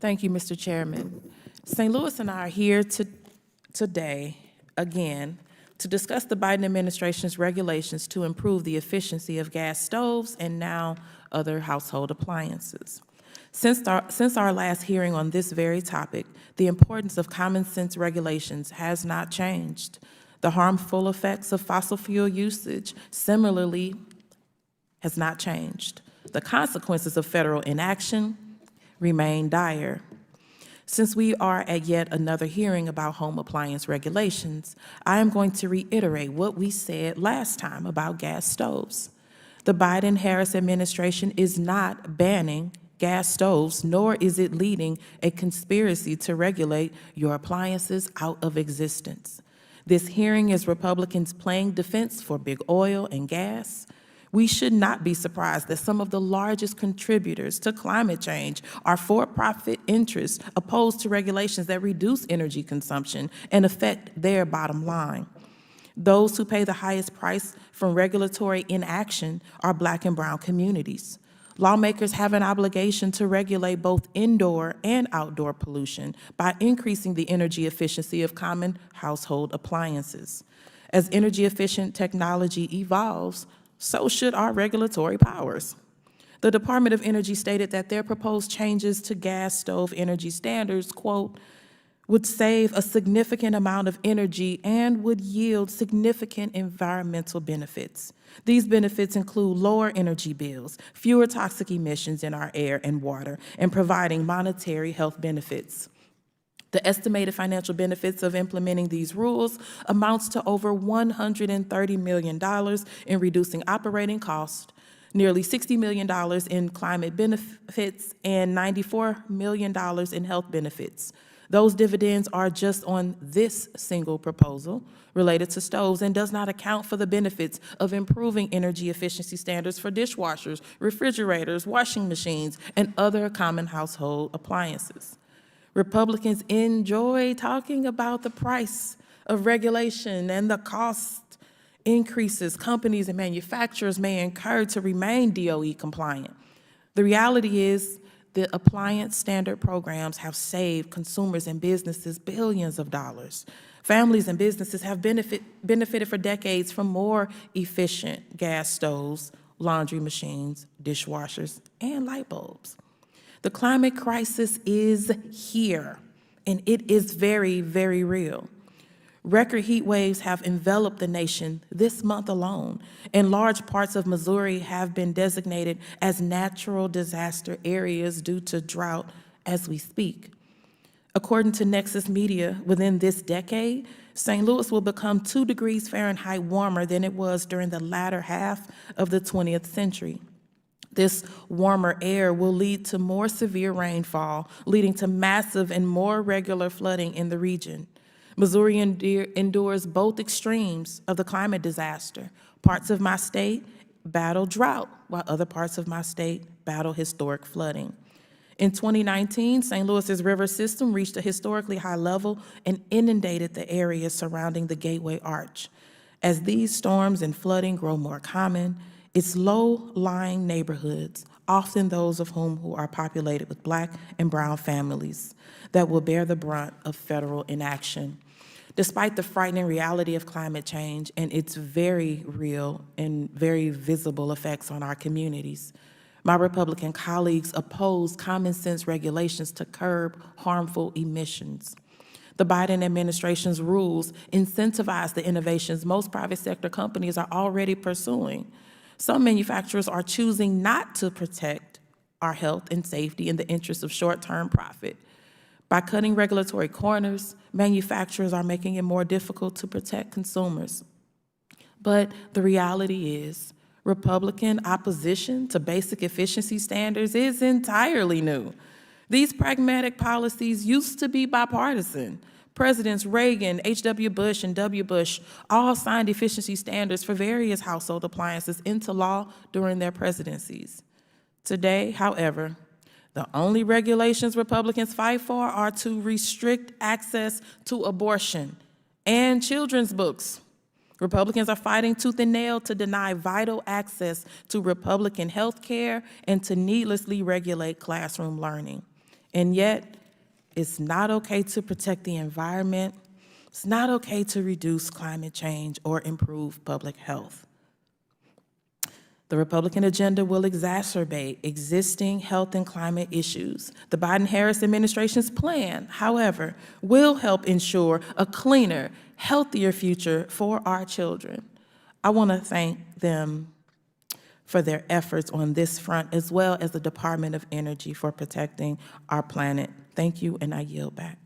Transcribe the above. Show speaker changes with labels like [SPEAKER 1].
[SPEAKER 1] Thank you, Mr. Chairman. St. Louis and I are here today, again, to discuss the Biden administration's regulations to improve the efficiency of gas stoves and now other household appliances. Since our last hearing on this very topic, the importance of common sense regulations has not changed. The harmful effects of fossil fuel usage similarly has not changed. The consequences of federal inaction remain dire. Since we are at yet another hearing about home appliance regulations, I am going to reiterate what we said last time about gas stoves. The Biden-Harris administration is not banning gas stoves, nor is it leading a conspiracy to regulate your appliances out of existence. This hearing is Republicans playing defense for big oil and gas. We should not be surprised that some of the largest contributors to climate change are for-profit interests opposed to regulations that reduce energy consumption and affect their bottom line. Those who pay the highest price from regulatory inaction are Black and brown communities. Lawmakers have an obligation to regulate both indoor and outdoor pollution by increasing the energy efficiency of common household appliances. As energy-efficient technology evolves, so should our regulatory powers. The Department of Energy stated that their proposed changes to gas stove energy standards, quote, would save a significant amount of energy and would yield significant environmental benefits. These benefits include lower energy bills, fewer toxic emissions in our air and water, and providing monetary health benefits. The estimated financial benefits of implementing these rules amounts to over $130 million in reducing operating costs, nearly $60 million in climate benefits, and $94 million in health benefits. Those dividends are just on this single proposal related to stoves and does not account for the benefits of improving energy efficiency standards for dishwashers, refrigerators, washing machines, and other common household appliances. Republicans enjoy talking about the price of regulation and the cost increases companies and manufacturers may incur to remain DOE compliant. The reality is the appliance standard programs have saved consumers and businesses billions of dollars. Families and businesses have benefited for decades from more efficient gas stoves, laundry machines, dishwashers, and light bulbs. The climate crisis is here, and it is very, very real. Record heat waves have enveloped the nation this month alone, and large parts of Missouri have been designated as natural disaster areas due to drought as we speak. According to Nexus Media, within this decade, St. Louis will become 2 degrees Fahrenheit warmer than it was during the latter half of the 20th century. This warmer air will lead to more severe rainfall, leading to massive and more regular flooding in the region. Missouri endures both extremes of the climate disaster. Parts of my state battle drought, while other parts of my state battle historic flooding. In 2019, St. Louis's river system reached a historically high level and inundated the areas surrounding the Gateway Arch. As these storms and flooding grow more common, it's low-lying neighborhoods, often those of whom who are populated with Black and brown families, that will bear the brunt of federal inaction. Despite the frightening reality of climate change and its very real and very visible effects on our communities, my Republican colleagues oppose common sense regulations to curb harmful emissions. The Biden administration's rules incentivize the innovations most private sector companies are already pursuing. Some manufacturers are choosing not to protect our health and safety in the interest of short-term profit. By cutting regulatory corners, manufacturers are making it more difficult to protect consumers. But the reality is, Republican opposition to basic efficiency standards is entirely new. These pragmatic policies used to be bipartisan. Presidents Reagan, H.W. Bush, and W. Bush all signed efficiency standards for various household appliances into law during their presidencies. Today, however, the only regulations Republicans fight for are to restrict access to abortion and children's books. Republicans are fighting tooth and nail to deny vital access to Republican health care and to needlessly regulate classroom learning. And yet, it's not okay to protect the environment. It's not okay to reduce climate change or improve public health. The Republican agenda will exacerbate existing health and climate issues. The Biden-Harris administration's plan, however, will help ensure a cleaner, healthier future for our children. I want to thank them for their efforts on this front, as well as the Department of Energy for protecting our planet. Thank you, and I yield back.